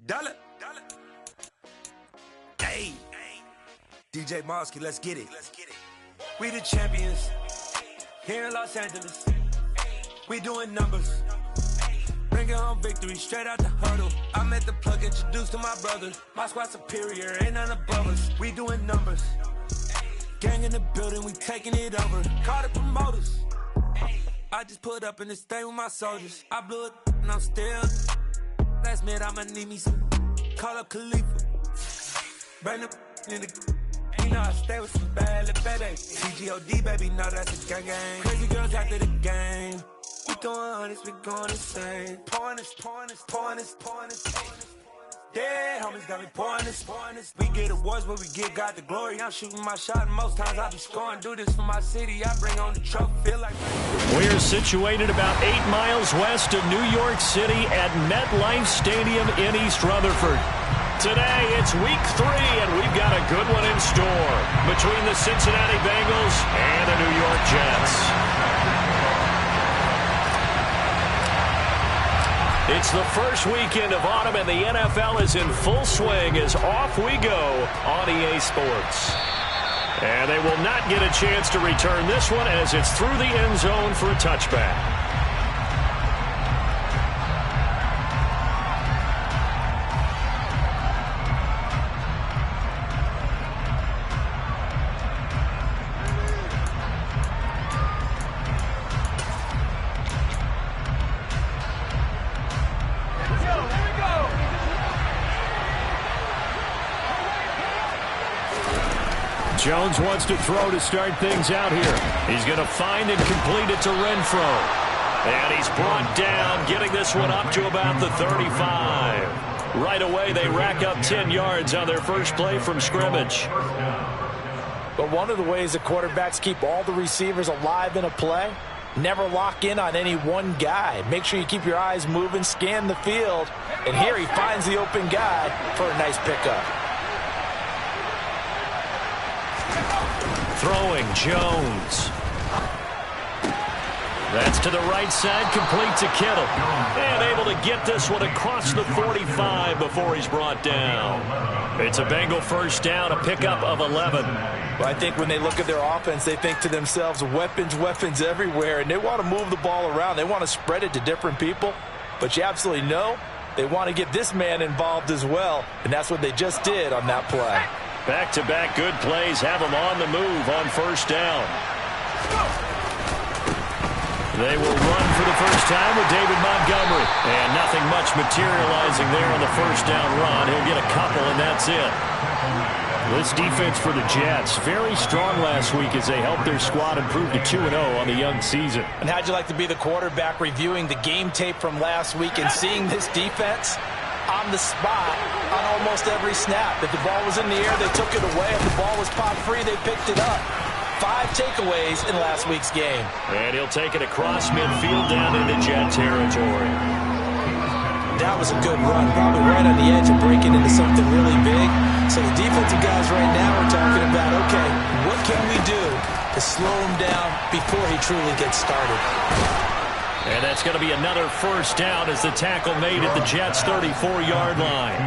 Dollar. Hey. DJ Mosky, let's get it. We the champions. Here in Los Angeles. We doing numbers. Bringing home victory straight out the huddle. I'm at the plug, introduced to my brothers. My squad superior, ain't none above us. We doing numbers. Gang in the building, we taking it over. Call the promoters. I just put up in this thing with my soldiers. I blew it and I'm still. Last minute I'ma need me some. Call up Khalifa. Bring the in the. You know I stay with some bad little baby. CGOD baby, no that's a gang gang. Crazy girls after the game. We throwing hundreds, we going insane. Pouring this. Dead homies got me pouring this. We get awards, but we give God the glory. I'm shooting my shot, and most times I be scoring. Do this for my city, I bring on the trophy. Feel like we're situated about 8 miles west of New York City at MetLife Stadium in East Rutherford. Today, it's week 3, and we've got a good one in store between the Cincinnati Bengals and the New York Jets. It's the first weekend of autumn, and the NFL is in full swing as off we go on EA Sports. And they will not get a chance to return this one as it's through the end zone for a touchback. Jones wants to throw to start things out here. He's going to find and complete it to Renfro. And he's brought down, getting this one up to about the 35. Right away, they rack up 10 yards on their first play from scrimmage. But one of the ways the quarterbacks keep all the receivers alive in a play, never lock in on any one guy. Make sure you keep your eyes moving, scan the field. And here he finds the open guy for a nice pickup. Throwing Jones. That's to the right side, complete to Kittle. And able to get this one across the 45 before he's brought down. It's a Bengal first down, a pickup of 11. Well, I think when they look at their offense, they think to themselves, weapons everywhere, and they want to move the ball around. They want to spread it to different people. But you absolutely know they want to get this man involved as well, and that's what they just did on that play. Back-to-back good plays have them on the move on first down. They will run for the first time with David Montgomery. And nothing much materializing there on the first down run. He'll get a couple, and that's it. This defense for the Jets, very strong last week as they helped their squad improve to 2-0 on the young season. And how'd you like to be the quarterback reviewing the game tape from last week and seeing this defense on the spot on almost every snap? If the ball was in the air, they took it away. If the ball was popped free, they picked it up. 5 takeaways in last week's game. And he'll take it across midfield down into Jet territory. That was a good run, probably right on the edge of breaking into something really big. So the defensive guys right now are talking about, okay, what can we do to slow him down before he truly gets started? And that's going to be another first down as the tackle made at the Jets' 34-yard line.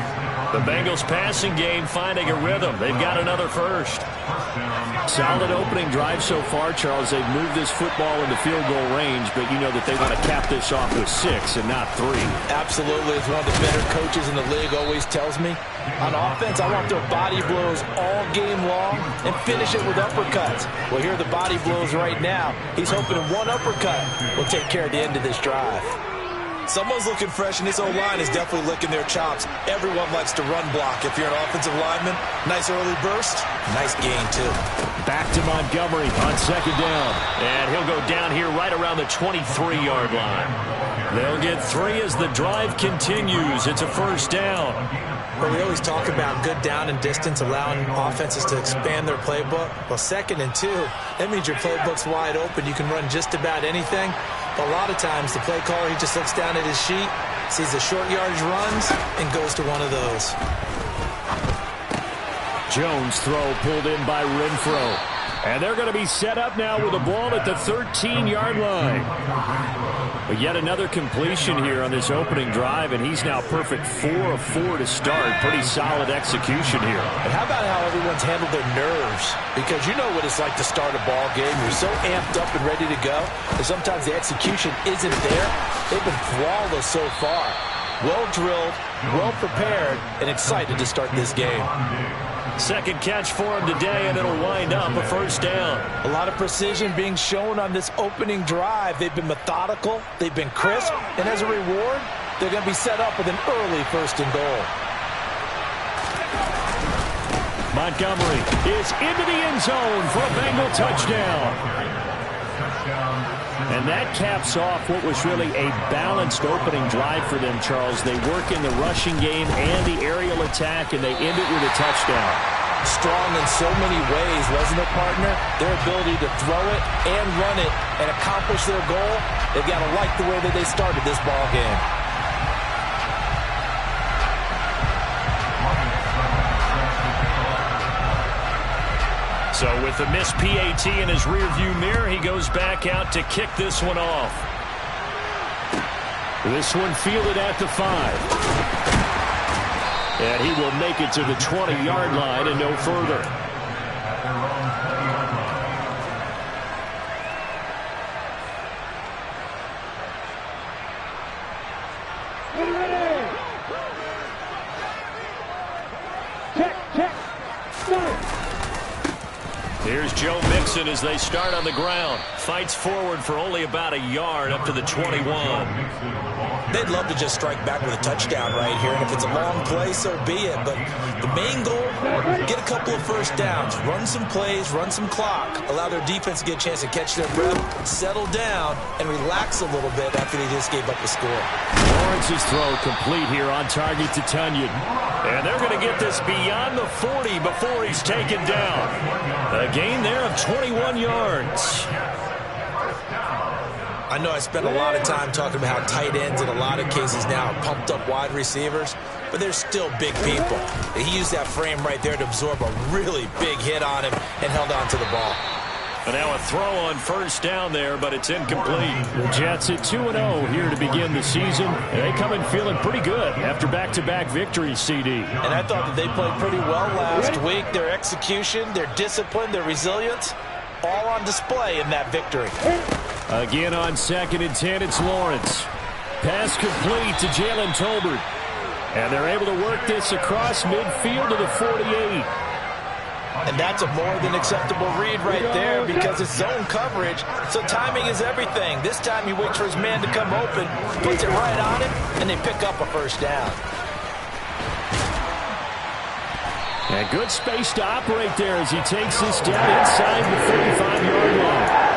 The Bengals passing game finding a rhythm. They've got another first. Solid opening drive so far, Charles. They've moved this football into field goal range, but you know that they want to cap this off with 6 and not 3. Absolutely. As one of the better coaches in the league always tells me, on offense, I want their body blows all game long and finish it with uppercuts. Well, here are the body blows right now. He's hoping one uppercut will take care of the end of this drive. Someone's looking fresh, and this O-line is definitely licking their chops. Everyone likes to run block. If you're an offensive lineman, nice early burst, nice gain, too. Back to Montgomery on second down. And he'll go down here right around the 23-yard line. They'll get 3 as the drive continues. It's a first down. Well, we always talk about good down and distance, allowing offenses to expand their playbook. Well, 2nd and 2, that means your playbook's wide open. You can run just about anything. But a lot of times, the play caller, he just looks down at his sheet, sees the short yardage runs, and goes to one of those. Jones throw pulled in by Renfro. And they're going to be set up now with the ball at the 13-yard line. But yet another completion here on this opening drive, and he's now perfect 4 of 4 to start. Pretty solid execution here. And how about how everyone's handled their nerves? Because you know what it's like to start a ball game. You're so amped up and ready to go, and sometimes the execution isn't there. They've been flawless so far. Well drilled, well prepared, and excited to start this game. Second catch for him today, and it'll wind up a first down. A lot of precision being shown on this opening drive. They've been methodical, they've been crisp, and as a reward, they're going to be set up with an early first and goal. Montgomery is into the end zone for a Bengal touchdown. And that caps off what was really a balanced opening drive for them, Charles. They work in the rushing game and the aerial attack, and they end it with a touchdown. Strong in so many ways, wasn't it, partner? Their ability to throw it and run it and accomplish their goal, they've got to like the way that they started this ball game. So with the missed PAT in his rearview mirror, he goes back out to kick this one off. This one fielded at the 5. And he will make it to the 20-yard line and no further. Here's Joe Mixon as they start on the ground. Fights forward for only about a yard up to the 21. They'd love to just strike back with a touchdown right here, and if it's a long play, so be it. But the main goal, get a couple of first downs, run some plays, run some clock, allow their defense to get a chance to catch their breath, settle down, and relax a little bit after they just gave up the score. Lawrence's throw complete here on target to Tunyon. And they're going to get this beyond the 40 before he's taken down. A gain there of 21 yards. I know I spent a lot of time talking about how tight ends in a lot of cases now are pumped up wide receivers, but they're still big people. He used that frame right there to absorb a really big hit on him and held on to the ball. And now a throw on first down there, but it's incomplete. The Jets at 2-0 here to begin the season. And they come in feeling pretty good after back-to-back victories, CD. And I thought that they played pretty well last week. Their execution, their discipline, their resilience, all on display in that victory. Again on 2nd and 10, it's Lawrence. Pass complete to Jalen Tolbert. And they're able to work this across midfield to the 48. And that's a more than acceptable read right there because it's zone coverage, so timing is everything. This time he waits for his man to come open, puts it right on him, and they pick up a first down. And good space to operate there as he takes this down inside the 35-yard line.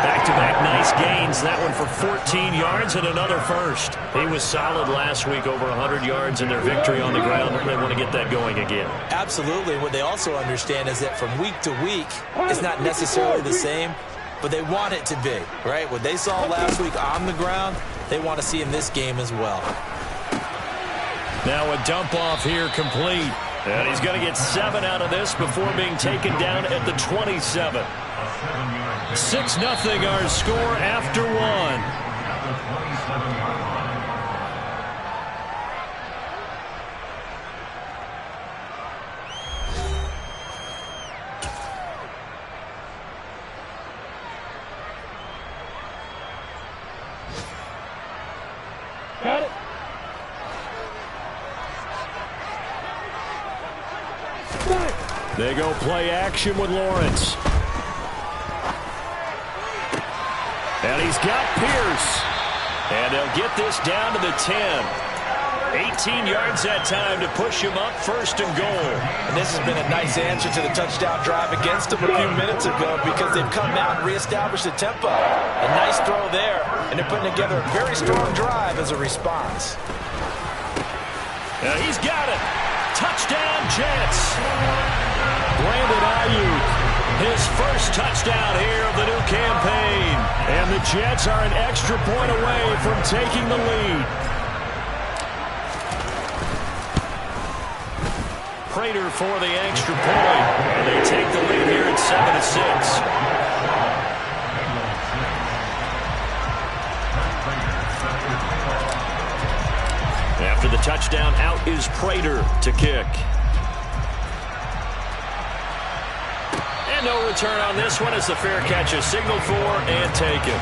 Back-to-back nice gains. That one for 14 yards and another first. He was solid last week, over 100 yards in their victory on the ground. They want to get that going again. Absolutely. What they also understand is that from week to week, it's not necessarily the same, but they want it to be, right? What they saw last week on the ground, they want to see in this game as well. Now a dump off here complete. And he's going to get 7 out of this before being taken down at the 27. 6-0 our score after 1. Got it. They go play action with Lawrence. And he's got Pierce. And they'll get this down to the 10. 18 yards that time to push him up, 1st and goal. And this has been a nice answer to the touchdown drive against them a few minutes ago because they've come out and reestablished the tempo. A nice throw there, and they're putting together a very strong drive as a response. And he's got it. Touchdown, Jets. Brandon Ayuk, his first touchdown here of the new campaign. And the Jets are an extra point away from taking the lead. Prater for the extra point. And they take the lead here at 7-6. After the touchdown, out is Prater to kick. And no return on this one as the fair catch is signaled for and taken.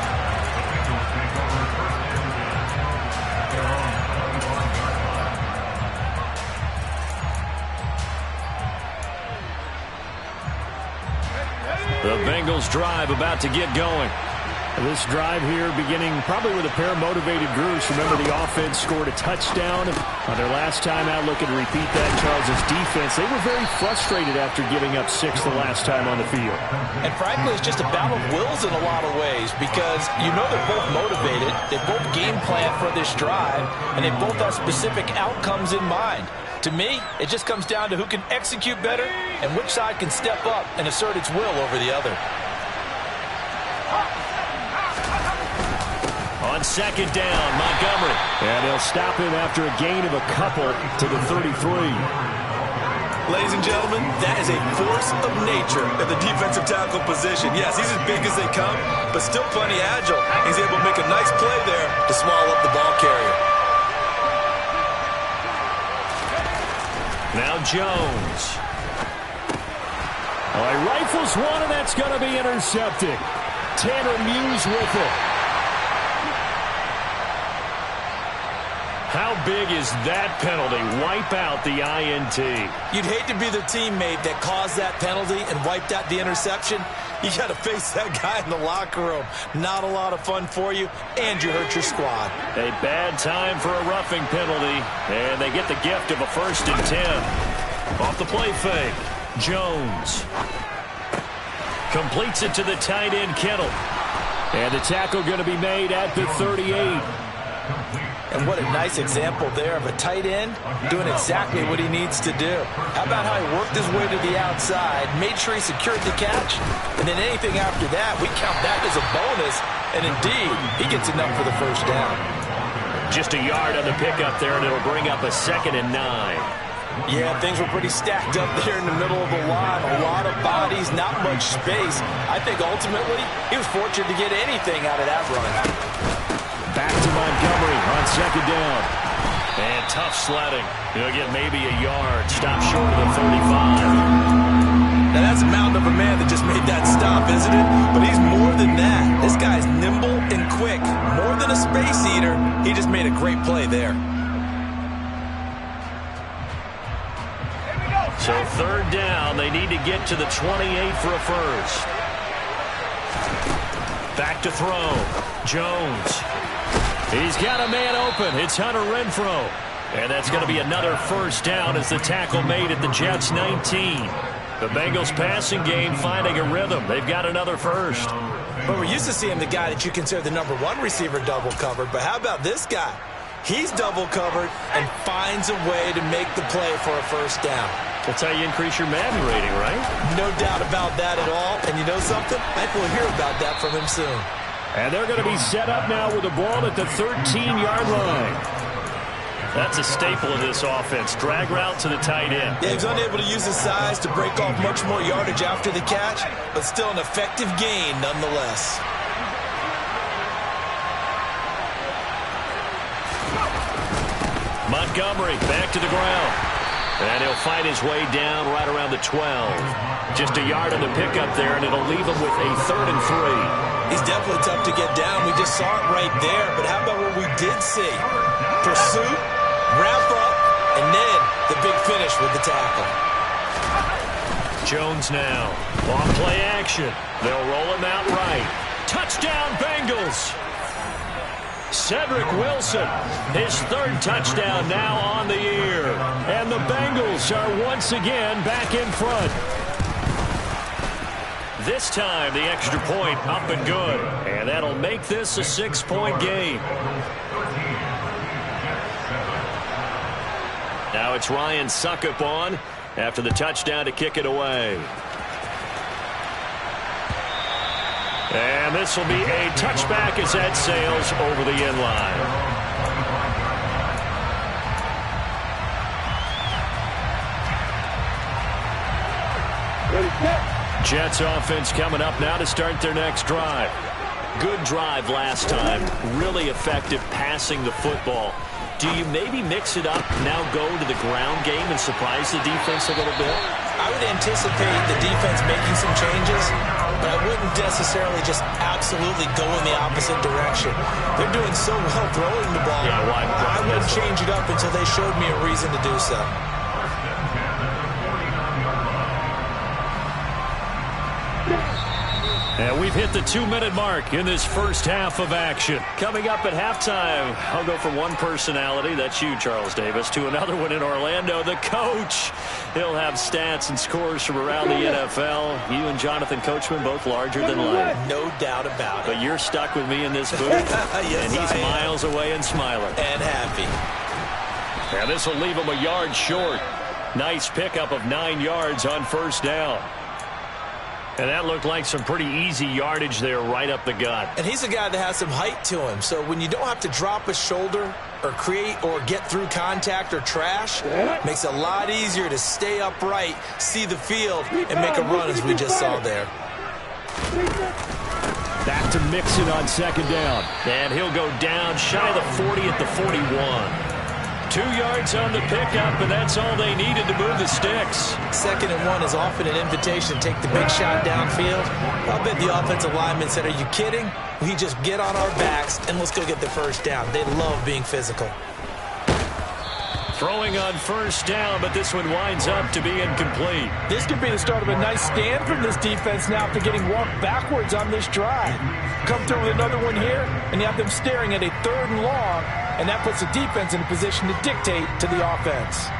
The Bengals drive about to get going. This drive here beginning probably with a pair of motivated groups. Remember, the offense scored a touchdown on their last time out. Looking to repeat that. Charles's defense, they were very frustrated after giving up 6 the last time on the field. And frankly, it's just a battle of wills in a lot of ways because you know they're both motivated. They both game plan for this drive, and they both have specific outcomes in mind. To me, it just comes down to who can execute better and which side can step up and assert its will over the other. On second down, Montgomery. And he'll stop him after a gain of a couple to the 33. Ladies and gentlemen, that is a force of nature at the defensive tackle position. Yes, he's as big as they come, but still plenty agile. He's able to make a nice play there to swallow up the ball carrier. Now Jones. Oh, he rifles one, and that's going to be intercepted. Tanner Muse with it. How big is that penalty? Wipe out the INT. You'd hate to be the teammate that caused that penalty and wiped out the interception. You got to face that guy in the locker room. Not a lot of fun for you, and you hurt your squad. A bad time for a roughing penalty, and they get the gift of a 1st and 10. Off the play fake, Jones completes it to the tight end, Kittle. And the tackle going to be made at the 38. And what a nice example there of a tight end doing exactly what he needs to do. How about how he worked his way to the outside, made sure he secured the catch, and then anything after that, we count that as a bonus. And indeed, he gets enough for the 1st down. Just a yard on the pickup there, and it'll bring up a 2nd and 9. Yeah, things were pretty stacked up there in the middle of the line. A lot of bodies, not much space. I think ultimately he was fortunate to get anything out of that run. Back to Montgomery on 2nd down. And tough sledding. He'll get maybe a yard. Stop short of the 35. Now that's a mountain of a man that just made that stop, isn't it? But he's more than that. This guy's nimble and quick. More than a space eater. He just made a great play there. So 3rd down. They need to get to the 28 for a 1st. Back to throw. Jones. He's got a man open. It's Hunter Renfrow. And that's going to be another 1st down as the tackle made at the Jets' 19. The Bengals passing game finding a rhythm. They've got another 1st. But we're used to seeing the guy that you consider the #1 receiver double covered. But how about this guy? He's double covered and finds a way to make the play for a 1st down. That's how you increase your Madden rating, right? No doubt about that at all. And you know something? I think we'll hear about that from him soon. And they're going to be set up now with the ball at the 13-yard line. That's a staple of this offense. Drag route to the tight end. Yeah, he's unable to use his size to break off much more yardage after the catch, but still an effective gain nonetheless. Montgomery back to the ground. And he'll fight his way down right around the 12. Just a yard on the pickup there, and it'll leave him with a 3rd and 3. He's definitely tough to get down. We just saw it right there. But how about what we did see? Pursuit, wrap up, and then the big finish with the tackle. Jones now. On play action. They'll roll him out right. Touchdown, Bengals! Cedric Wilson, his 3rd touchdown now on the year. And the Bengals are once again back in front. This time, the extra point up and good. And that'll make this a 6-point game. Now it's Ryan Suckup on after the touchdown to kick it away. And this will be a touchback as that sails over the end line. Jets offense coming up now to start their next drive. Good drive last time. Really effective passing the football. Do you maybe mix it up, now go to the ground game and surprise the defense a little bit? I would anticipate the defense making some changes, but I wouldn't necessarily just absolutely go in the opposite direction. They're doing so well throwing the ball. Yeah, I wouldn't change it up until they showed me a reason to do so. And we've hit the 2-minute mark in this first half of action. Coming up at halftime, I'll go from one personality, that's you, Charles Davis, to another one in Orlando, the coach. He'll have stats and scores from around the NFL. You and Jonathan Coachman both larger than life. No doubt about it. But you're stuck with me in this booth, yes, and he's miles away and smiling. And happy. And this will leave him a yard short. Nice pickup of 9 yards on first down. And that looked like some pretty easy yardage there right up the gut. And he's a guy that has some height to him. So when you don't have to drop a shoulder or create or get through contact or trash, makes it a lot easier to stay upright, see the field, and make a run as we just saw there. Back to Mixon on second down. And he'll go down shy of the 40 at the 41. 2 yards on the pickup, and that's all they needed to move the sticks. 2nd and 1 is often an invitation to take the big shot downfield. I'll bet the offensive lineman said, are you kidding? We just get on our backs, and let's go get the first down. They love being physical. Throwing on first down, but this one winds up to be incomplete. This could be the start of a nice stand from this defense now after getting walked backwards on this drive. Come through with another one here, and you have them staring at a 3rd and long, and that puts the defense in a position to dictate to the offense.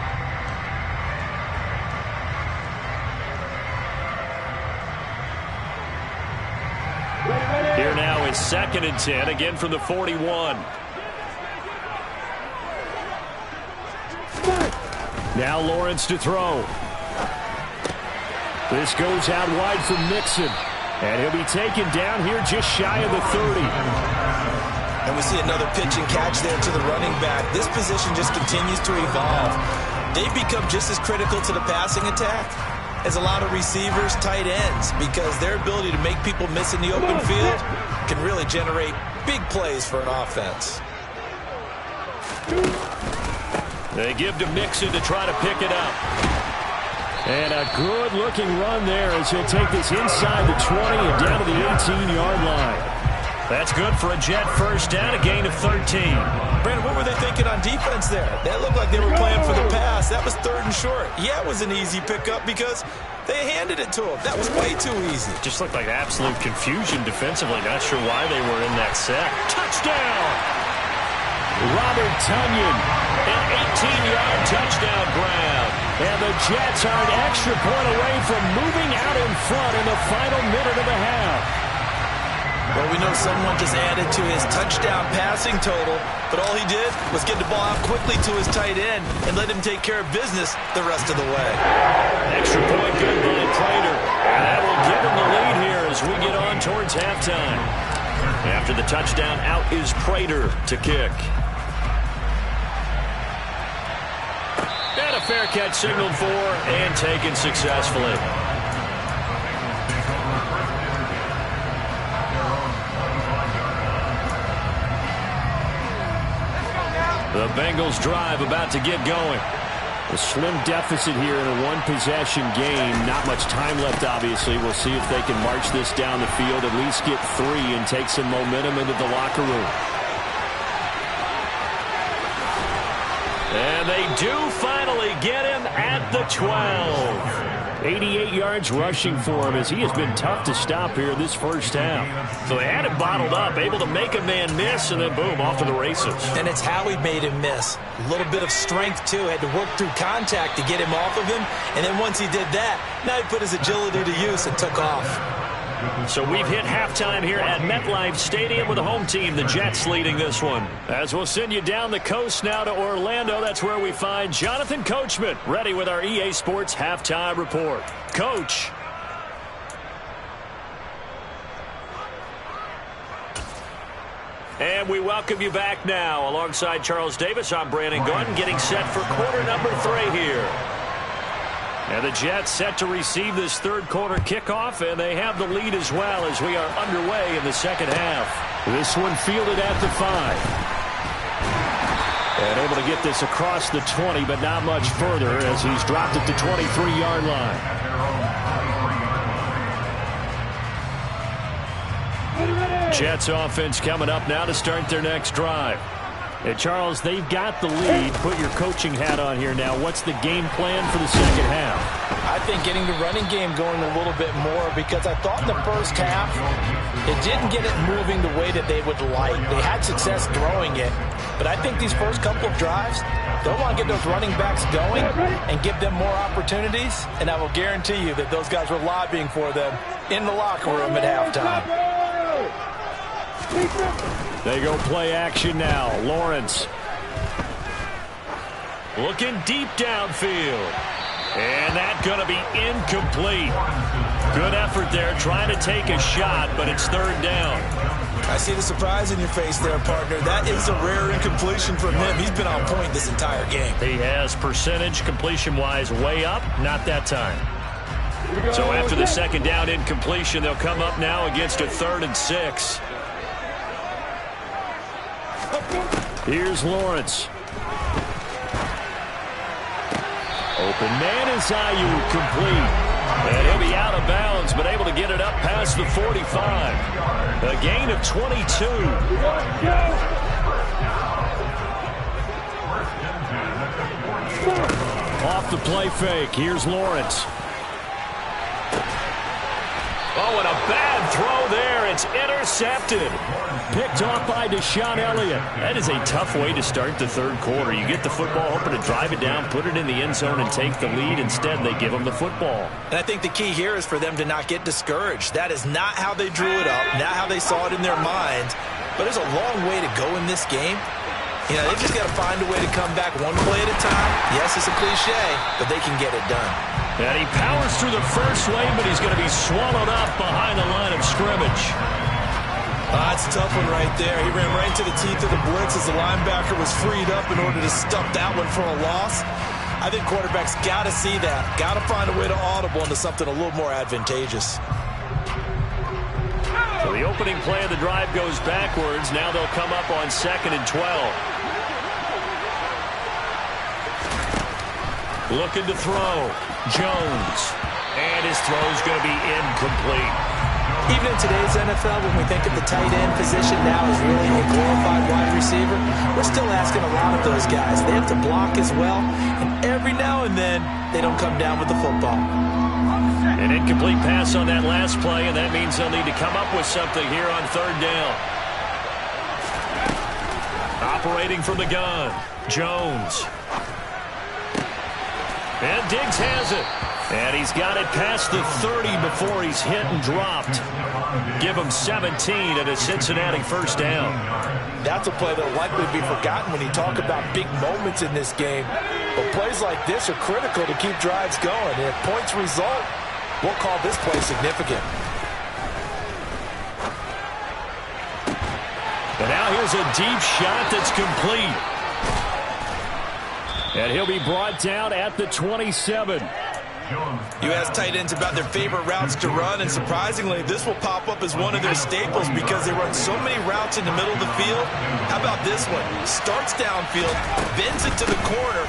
Here now is 2nd and 10, again from the 41. Now Lawrence to throw. This goes out wide for Mixon. And he'll be taken down here just shy of the 30. And we see another pitch and catch there to the running back. This position just continues to evolve. They've become just as critical to the passing attack as a lot of receivers, tight ends, because their ability to make people miss in the open field can really generate big plays for an offense. They give to Mixon to try to pick it up. And a good-looking run there as he'll take this inside the 20 and down to the 18-yard line. That's good for a Jet first down, a gain of 13. Brandon, what were they thinking on defense there? That looked like they were playing for the pass. That was 3rd and short. Yeah, it was an easy pickup because they handed it to him. That was way too easy. Just looked like absolute confusion defensively. Not sure why they were in that set. Touchdown! Robert Tonyan. An 18-yard touchdown grab. And the Jets are an extra point away from moving out in front in the final minute of the half. Well, we know someone just added to his touchdown passing total, but all he did was get the ball out quickly to his tight end and let him take care of business the rest of the way. Extra point good by Prater. And that will give him the lead here as we get on towards halftime. After the touchdown, out is Prater to kick. And a fair catch signaled for and taken successfully. The Bengals drive about to get going. A slim deficit here in a one-possession game. Not much time left, obviously. We'll see if they can march this down the field, at least get 3 and take some momentum into the locker room. And they do finally get him at the 12. 88 yards rushing for him as he has been tough to stop here this first half. So they had him bottled up, able to make a man miss, and then boom, off to the races. And it's how he made him miss. A little bit of strength, too. Had to work through contact to get him off of him. And then once he did that, now he put his agility to use and took off. So we've hit halftime here at MetLife Stadium with the home team, the Jets, leading this one. As we'll send you down the coast now to Orlando, that's where we find Jonathan Coachman, ready with our EA Sports Halftime Report. Coach. And we welcome you back now. Alongside Charles Davis, I'm Brandon Gordon, getting set for quarter number 3 here. And the Jets set to receive this third quarter kickoff, and they have the lead as well as we are underway in the second half. This one fielded at the 5. And able to get this across the 20, but not much further as he's dropped at the 23-yard line. Jets offense coming up now to start their next drive. And Charles, they've got the lead. Put your coaching hat on here now. What's the game plan for the second half? I think getting the running game going a little bit more, because I thought in the first half it didn't get it moving the way that they would like. They had success throwing it, but I think these first couple of drives, they'll want to get those running backs going and give them more opportunities, and I will guarantee you that those guys were lobbying for them in the locker room at halftime. They go play action now. Lawrence. Looking deep downfield. And that's going to be incomplete. Good effort there trying to take a shot, but it's third down. I see the surprise in your face there, partner. That is a rare incompletion from him. He's been on point this entire game. He has percentage completion-wise way up. Not that time. So after the second down incompletion, they'll come up now against a 3rd and 6. Here's Lawrence. Open man is Ayuk, complete. And he'll be out of bounds, but able to get it up past the 45. A gain of 22. Off the play fake. Here's Lawrence. Oh, and a bad throw there. It's intercepted. Picked off by Deshaun Elliott. That is a tough way to start the third quarter. You get the football, hoping to drive it down, put it in the end zone, and take the lead. Instead, they give them the football. And I think the key here is for them to not get discouraged. That is not how they drew it up, not how they saw it in their minds. But there's a long way to go in this game. You know, they've just got to find a way to come back one play at a time. Yes, it's a cliche, but they can get it done. And he powers through the first lane, but he's going to be swallowed up behind the line of scrimmage. That's a tough one right there. He ran right into the teeth of the blitz as the linebacker was freed up in order to stuff that one for a loss. I think quarterbacks got to see that. Got to find a way to audible into something a little more advantageous. So the opening play of the drive goes backwards. Now they'll come up on 2nd and 12. Looking to throw. Jones. And his throw's going to be incomplete. Even in today's NFL, when we think of the tight end position now as really a glorified wide receiver, we're still asking a lot of those guys. They have to block as well, and every now and then, they don't come down with the football. An incomplete pass on that last play, and that means they'll need to come up with something here on 3rd down. Operating from the gun, Jones. And Diggs has it. And he's got it past the 30 before he's hit and dropped. Give him 17 and a Cincinnati first down. That's a play that will likely be forgotten when you talk about big moments in this game. But plays like this are critical to keep drives going. And if points result, we'll call this play significant. And now here's a deep shot that's complete. And he'll be brought down at the 27. You ask tight ends about their favorite routes to run, and surprisingly, this will pop up as one of their staples because they run so many routes in the middle of the field. How about this one? Starts downfield, bends it to the corner,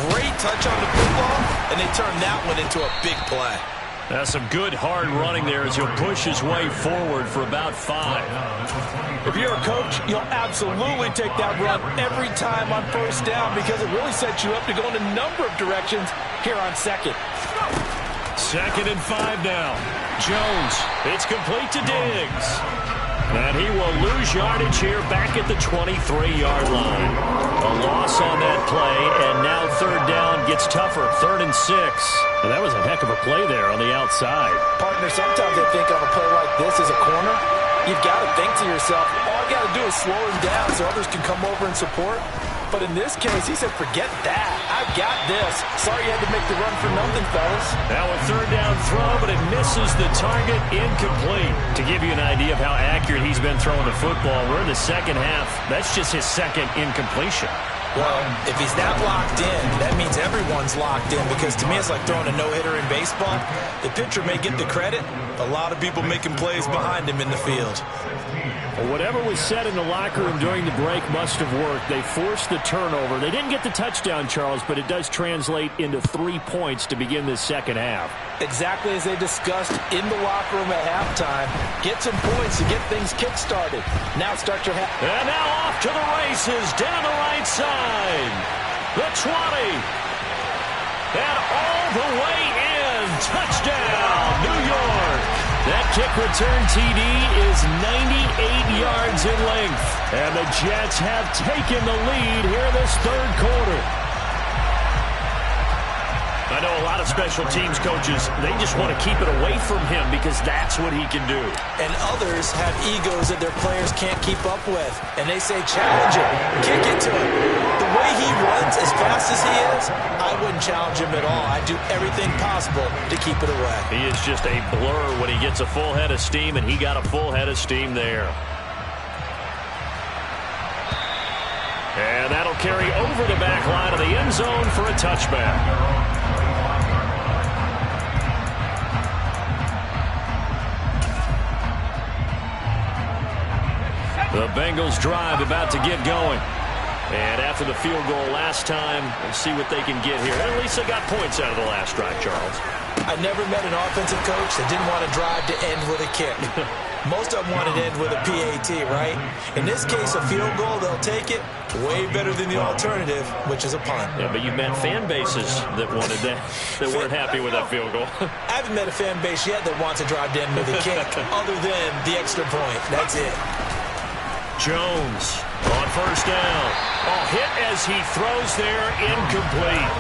great touch on the football, and they turn that one into a big play. That's some good hard running there as he'll push his way forward for about 5. If you're a coach, you'll absolutely take that run every time on first down because it really sets you up to go in a number of directions here on 2nd. 2nd and 5 now. Jones, it's complete to Diggs. And he will lose yardage here back at the 23-yard line. A loss on that play, and now 3rd down gets tougher. 3rd and 6. And that was a heck of a play there on the outside. Partner, sometimes they think on a play like this as a corner, you've got to think to yourself, all I got to do is slow him down so others can come over and support. But in this case, he said, forget that. I've got this. Sorry you had to make the run for nothing, fellas. Now a third down throw, but it misses the target, incomplete. To give you an idea of how accurate he's been throwing the football, we're in the second half. That's just his second incompletion. Well, if he's that locked in, that means everyone's locked in, because to me it's like throwing a no-hitter in baseball. The pitcher may get the credit. A lot of people making plays behind him in the field. Well, whatever was said in the locker room during the break must have worked. They forced the turnover. They didn't get the touchdown, Charles, but it does translate into 3 points to begin this second half. Exactly as they discussed in the locker room at halftime. Get some points to get things kick-started. Now start your half. And now off to the races, down the right side. The 20. And all the way in. Touchdown, New York. That kick return TD is 98 yards in length. And the Jets have taken the lead here this third quarter. I know a lot of special teams coaches, they just want to keep it away from him because that's what he can do. And others have egos that their players can't keep up with. And they say, challenge it, kick it to him. The way he runs as fast as he is, I wouldn't challenge him at all. I'd do everything possible to keep it away. He is just a blur when he gets a full head of steam, and he got a full head of steam there. And that'll carry over the back line of the end zone for a touchback. The Bengals drive about to get going. And after the field goal last time, we'll see what they can get here. At least they got points out of the last drive, Charles. I never met an offensive coach that didn't want to drive to end with a kick. Most of them wanted to end with a PAT, right? In this case, a field goal, they'll take it. Way better than the alternative, which is a punt. Yeah, but you've met fan bases that wanted that, that weren't happy with that field goal. I haven't met a fan base yet that wants to drive to end with a kick, other than the extra point. That's it. Jones on first down. Oh, hit as he throws there, incomplete.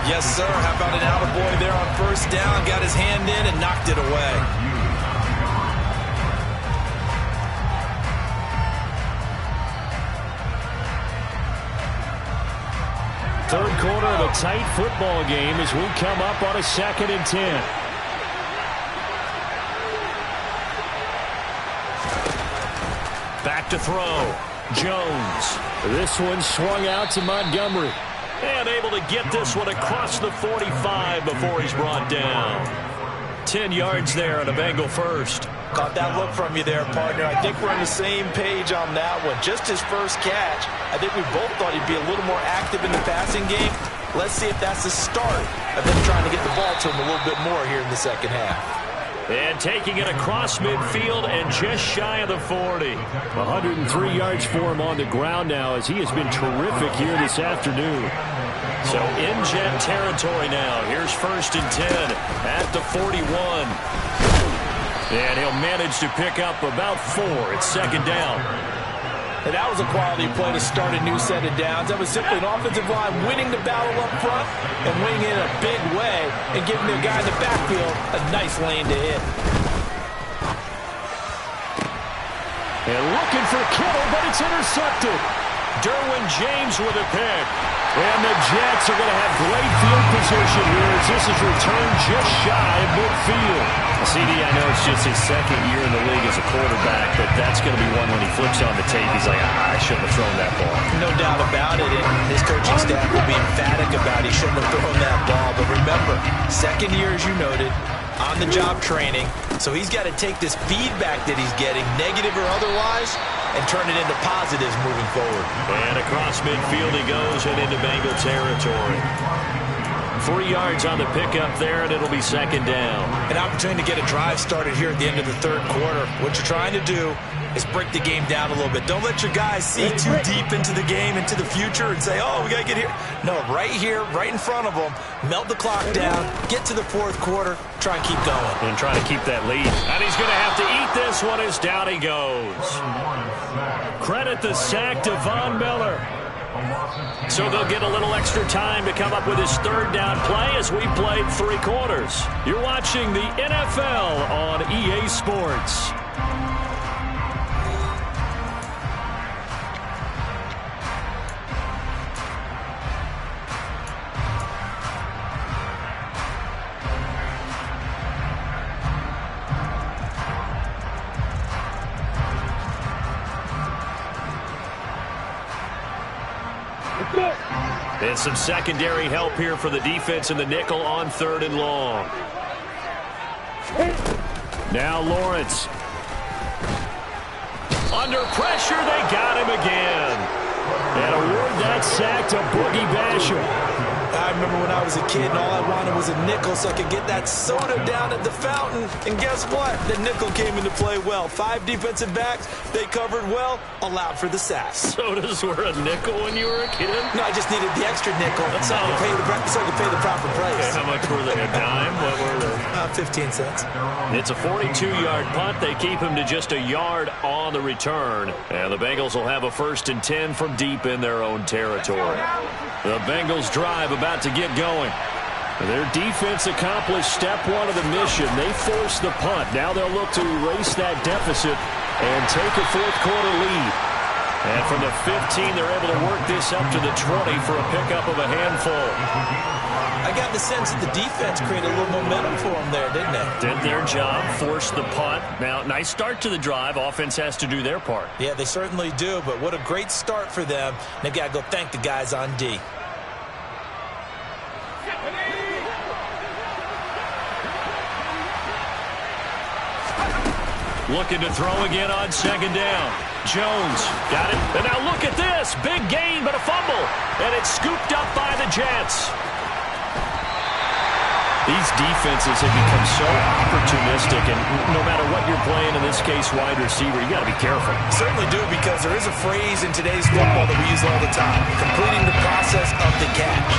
Yes, sir. How about an attaboy there on first down? Got his hand in and knocked it away. Third quarter of a tight football game as we come up on a 2nd and 10. Back to throw. Jones. This one swung out to Montgomery. And able to get this one across the 45 before he's brought down. 10 yards there on a Bengal first. Caught that look from you there, partner. I think we're on the same page on that one. Just his first catch. I think we both thought he'd be a little more active in the passing game. Let's see if that's the start of them trying to get the ball to him a little bit more here in the second half. And taking it across midfield and just shy of the 40. 103 yards for him on the ground now as he has been terrific here this afternoon. So in Jet territory now. Here's 1st and 10 at the 41. And he'll manage to pick up about 4. It's 2nd down. And that was a quality play to start a new set of downs. That was simply an offensive line winning the battle up front and winning in a big way and giving their guy in the backfield a nice lane to hit. And looking for Kittle, but it's intercepted. Derwin James with a pick. And the Jets are going to have great field position here as this is returned just shy of midfield. CD, I know it's just his 2nd year in the league as a quarterback, but that's going to be one when he flips on the tape, he's like, I shouldn't have thrown that ball. No doubt about it. And his coaching staff will be emphatic about he shouldn't have thrown that ball. But remember, 2nd year, as you noted, on-the-job training. So he's got to take this feedback that he's getting, negative or otherwise, and turn it into positives moving forward. And across midfield he goes and into Bengal territory. 3 yards on the pickup there, and it'll be 2nd down. An opportunity to get a drive started here at the end of the third quarter. What you're trying to do is break the game down a little bit. Don't let your guys see too deep into the game, into the future, and say, oh, we got to get here. No, right here, right in front of them, melt the clock down, get to the 4th quarter, try and keep going. And try to keep that lead. And he's going to have to eat this one as down he goes. Credit the sack to Von Miller. So they'll get a little extra time to come up with his 3rd down play as we played 3 quarters. You're watching the NFL on EA Sports. And some secondary help here for the defense in the nickel on 3rd and long. Now Lawrence. Under pressure, they got him again. And award that sack to Boogie Basham. I remember when I was a kid and all I wanted was a nickel so I could get that soda down at the fountain. And guess what? The nickel came into play well. 5 defensive backs, they covered well, allowed for the sack. Sodas were a nickel when you were a kid? No, I just needed the extra nickel so I could pay the proper price. Okay, how much were they? A dime? What were they? 15 cents. It's a 42-yard punt. They keep him to just a yard on the return. And the Bengals will have a 1st and 10 from deep in their own territory. The Bengals drive about to get going. Their defense accomplished step 1 of the mission. They forced the punt. Now they'll look to erase that deficit and take a 4th quarter lead. And from the 15, they're able to work this up to the 20 for a pickup of a handful. I got the sense that the defense created a little momentum for them there, didn't they? Did their job, forced the punt. Now, nice start to the drive. Offense has to do their part. Yeah, they certainly do, but what a great start for them. They've got to go thank the guys on D. Looking to throw again on 2nd down. Jones got it. And now look at this. Big gain, but a fumble. And it's scooped up by the Jets. These defenses have become so opportunistic, and no matter what you're playing, in this case, wide receiver, you got to be careful. Certainly do, because there is a phrase in today's football that we use all the time: completing the process of the catch.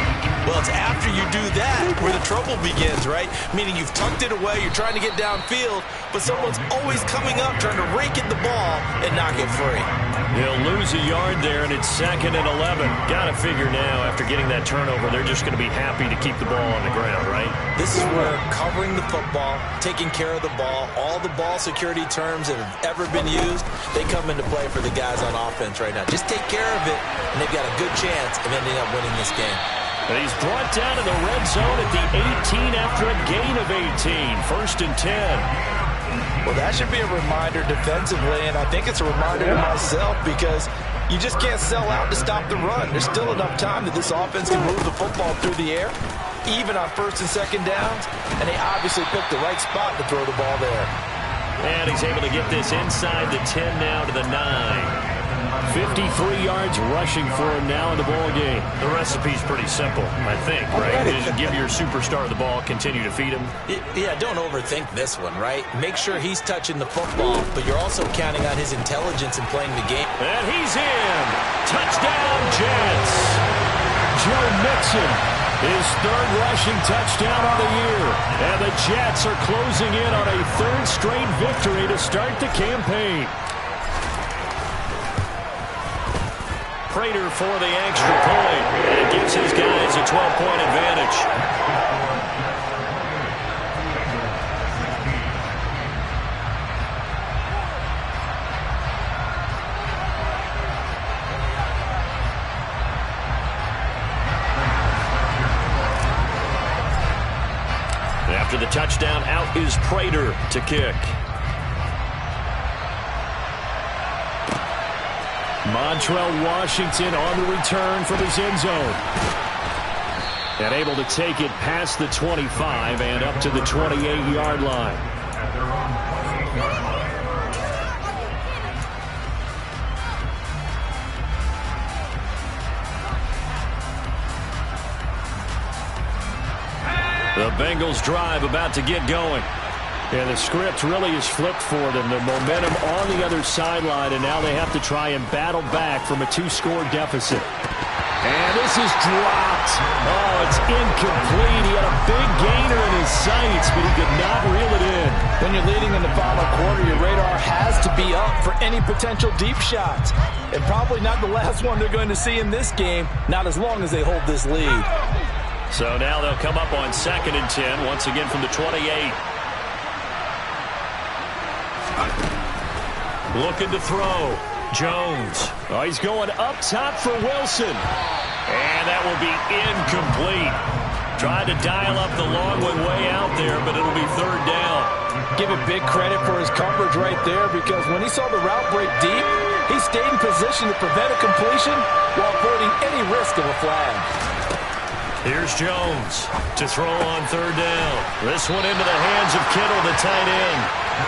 Well, it's after you do that where the trouble begins, right? Meaning you've tucked it away, you're trying to get downfield, but someone's always coming up trying to rake at the ball and knock it free. They'll lose a yard there, and it's 2nd and 11. Got to figure now, after getting that turnover, they're just going to be happy to keep the ball on the ground, right? This is where covering the football, taking care of the ball, all the ball security terms that have ever been used, they come into play for the guys on offense right now. Just take care of it, and they've got a good chance of ending up winning this game. And he's brought down to the red zone at the 18 after a gain of 18. 1st and 10. Well, that should be a reminder defensively, and I think it's a reminder to myself, because you just can't sell out to stop the run. There's still enough time that this offense can move the football through the air, even on 1st and 2nd downs, and they obviously picked the right spot to throw the ball there. And he's able to get this inside the 10 now to the 9. 53 yards rushing for him now in the ball game. The recipe's pretty simple, I think, right? Just give your superstar the ball, continue to feed him. Yeah, don't overthink this one, right? Make sure he's touching the football, but you're also counting on his intelligence in playing the game. And he's in. Touchdown, Jets. Joe Mixon, his 3rd rushing touchdown of the year. And the Jets are closing in on a 3rd straight victory to start the campaign. Prater for the extra point. And it gives his guys a 12-point advantage. After the touchdown, out is Prater to kick. Montrell Washington on the return from his end zone. And able to take it past the 25 and up to the 28-yard line. The Bengals drive about to get going. And the script really is flipped for them. The momentum on the other sideline, and now they have to try and battle back from a 2-score deficit. And this is dropped. Oh, it's incomplete. He had a big gainer in his sights, but he could not reel it in. When you're leading in the final quarter, your radar has to be up for any potential deep shots. And probably not the last one they're going to see in this game, not as long as they hold this lead. So now they'll come up on 2nd and 10, once again from the 28. Looking to throw. Jones. Oh, he's going up top for Wilson. And that will be incomplete. Tried to dial up the long one way out there, but it'll be 3rd down. Give it big credit for his coverage right there, because when he saw the route break deep, He stayed in position to prevent a completion while avoiding any risk of a flag. Here's Jones to throw on third down. This one into the hands of Kittle, the tight end.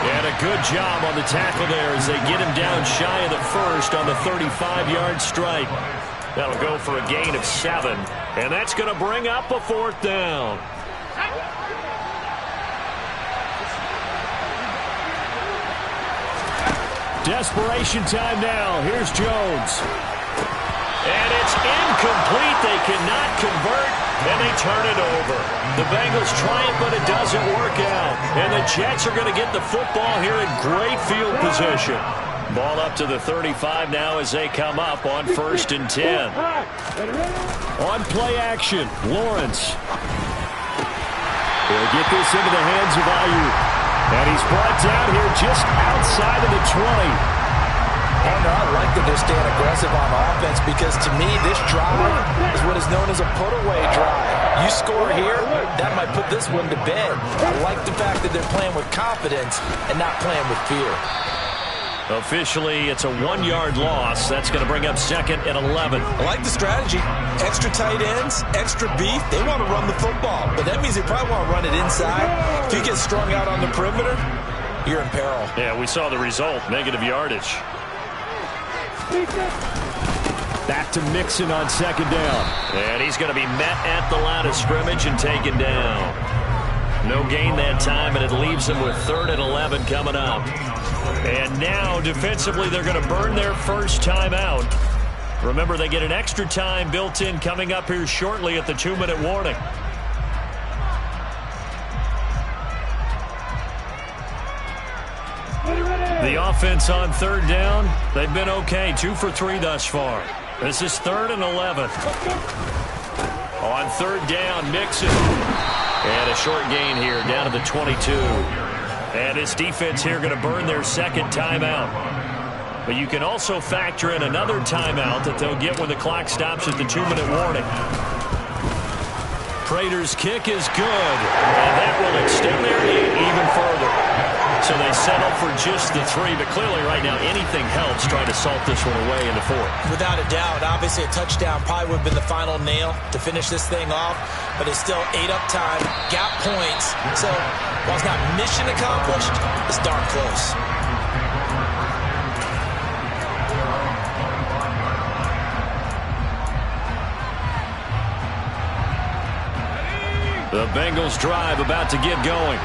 And a good job on the tackle there as they get him down shy of the first on the 35-yard strike. That'll go for a gain of 7. And that's going to bring up a 4th down. Desperation time now. Here's Jones. And it's incomplete. They cannot convert, and they turn it over. The Bengals try it, but it doesn't work out. And the Jets are going to get the football here in great field position. Ball up to the 35 now as they come up on 1st and 10. On play action, Lawrence. He'll get this into the hands of Ayuk. And he's brought down here just outside of the 20. Oh, no, I like that they're staying aggressive on offense because, to me, this drive is what is known as a put-away drive. You score here, that might put this one to bed. I like the fact that they're playing with confidence and not playing with fear. Officially, it's a 1-yard loss. That's going to bring up 2nd and 11. I like the strategy. Extra tight ends, extra beef. They want to run the football, but that means they probably want to run it inside. If you get strung out on the perimeter, you're in peril. Yeah, we saw the result, negative yardage. Back to Mixon on 2nd down. And he's going to be met at the line of scrimmage and taken down. No gain that time, and it leaves them with 3rd and 11 coming up. And now, defensively, they're going to burn their first timeout. Remember, they get an extra time built in coming up here shortly at the 2-minute warning. The offense on 3rd down, they've been okay. 2 for 3 thus far. This is 3rd and 11. On 3rd down, Mixon. And a short gain here down to the 22. And this defense here going to burn their 2nd timeout. But you can also factor in another timeout that they'll get when the clock stops at the 2-minute warning. Prater's kick is good. And that will extend their lead even further. So they settle for just the 3, but clearly right now anything helps trying to salt this one away in the 4th. Without a doubt, obviously a touchdown probably would have been the final nail to finish this thing off, but it's still 8 up time, got points. So while it's not mission accomplished, it's darn close. The Bengals drive about to get going.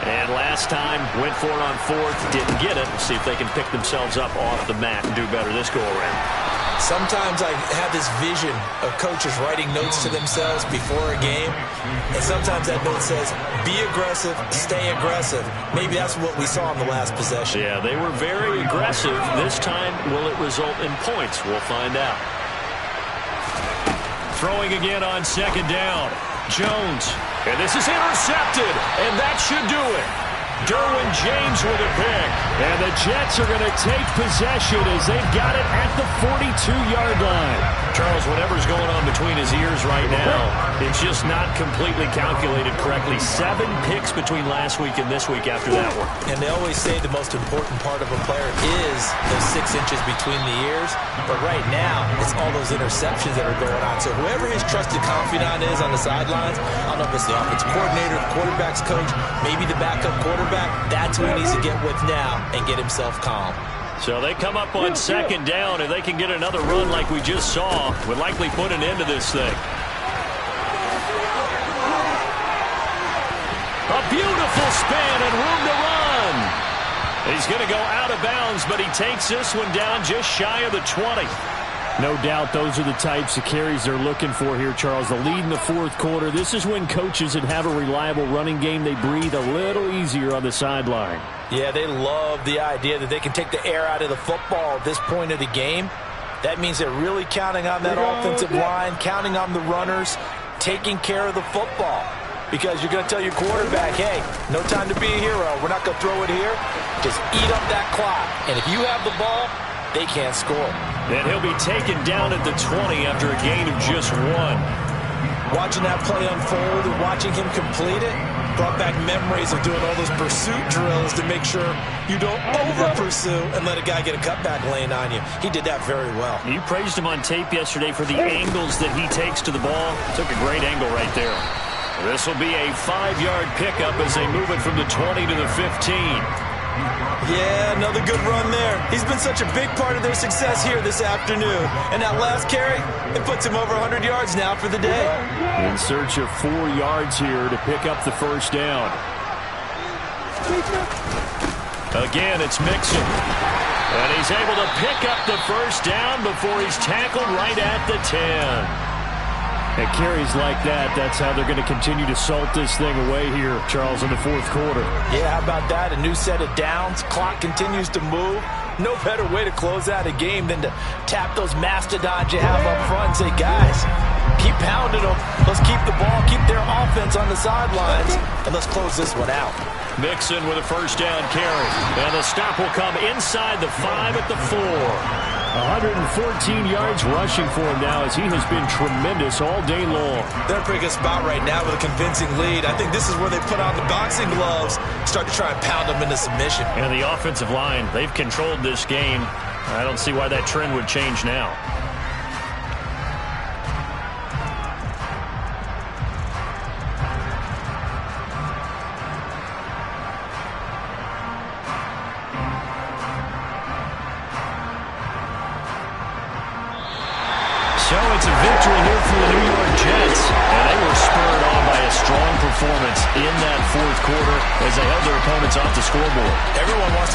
And last time, went for it on 4th, didn't get it. See if they can pick themselves up off the mat and do better this go-around. Sometimes I have this vision of coaches writing notes to themselves before a game, and sometimes that note says, be aggressive, stay aggressive. Maybe that's what we saw in the last possession. Yeah, they were very aggressive. This time, will it result in points? We'll find out. Throwing again on 2nd down. Jones. And this is intercepted, and that should do it. Derwin James with a pick. And the Jets are going to take possession as they've got it at the 42-yard line. Charles, whatever's going on between his ears right now, it's just not completely calculated correctly. 7 picks between last week and this week after that one. And they always say the most important part of a player is those 6 inches between the ears. But right now, it's all those interceptions that are going on. So whoever his trusted confidant is on the sidelines, I don't know if it's the offensive coordinator, the quarterback's coach, maybe the backup quarterback, that's who he needs to get with now and get himself calm. So they come up on 2nd down, and they can get another run like we just saw. Would likely put an end to this thing. A beautiful spin and room to run. He's going to go out of bounds, but he takes this one down just shy of the 20. No doubt those are the types of carries they're looking for here, Charles. The lead in the 4th quarter. This is when coaches that have a reliable running game, they breathe a little easier on the sideline. Yeah, they love the idea that they can take the air out of the football at this point of the game. That means they're really counting on that offensive line, counting on the runners, taking care of the football. Because you're going to tell your quarterback, hey, no time to be a hero. We're not going to throw it here. Just eat up that clock. And if you have the ball, they can't score. And he'll be taken down at the 20 after a gain of just 1. Watching that play unfold and watching him complete it, Brought back memories of doing all those pursuit drills to make sure you don't over-pursue and let a guy get a cutback lane on you. He did that very well. You praised him on tape yesterday for the angles that he takes to the ball. Took a great angle right there. This will be a 5-yard pickup as they move it from the 20 to the 15. Yeah, another good run there. He's been such a big part of their success here this afternoon. And that last carry, it puts him over 100 yards now for the day. In search of 4 yards here to pick up the first down. Again, it's Mixon. And he's able to pick up the first down before he's tackled right at the 10. At carries like that, that's how they're going to continue to salt this thing away here, Charles, in the fourth quarter. Yeah, how about that? A new set of downs. Clock continues to move. No better way to close out a game than to tap those mastodons you have up front and say, guys, keep pounding them. Let's keep the ball, keep their offense on the sidelines, and let's close this one out. Mixon with a first down carry. And the stop will come inside the 5 at the 4. 114 yards rushing for him now as he has been tremendous all day long. They're in a pretty good spot right now with a convincing lead. I think this is where they put on the boxing gloves, start to try and pound them into submission. And the offensive line, they've controlled this game. I don't see why that trend would change now. So it's a victory here for the New York Jets. And they were spurred on by a strong performance in that fourth quarter as they held their opponents off the scoreboard. Everyone wants to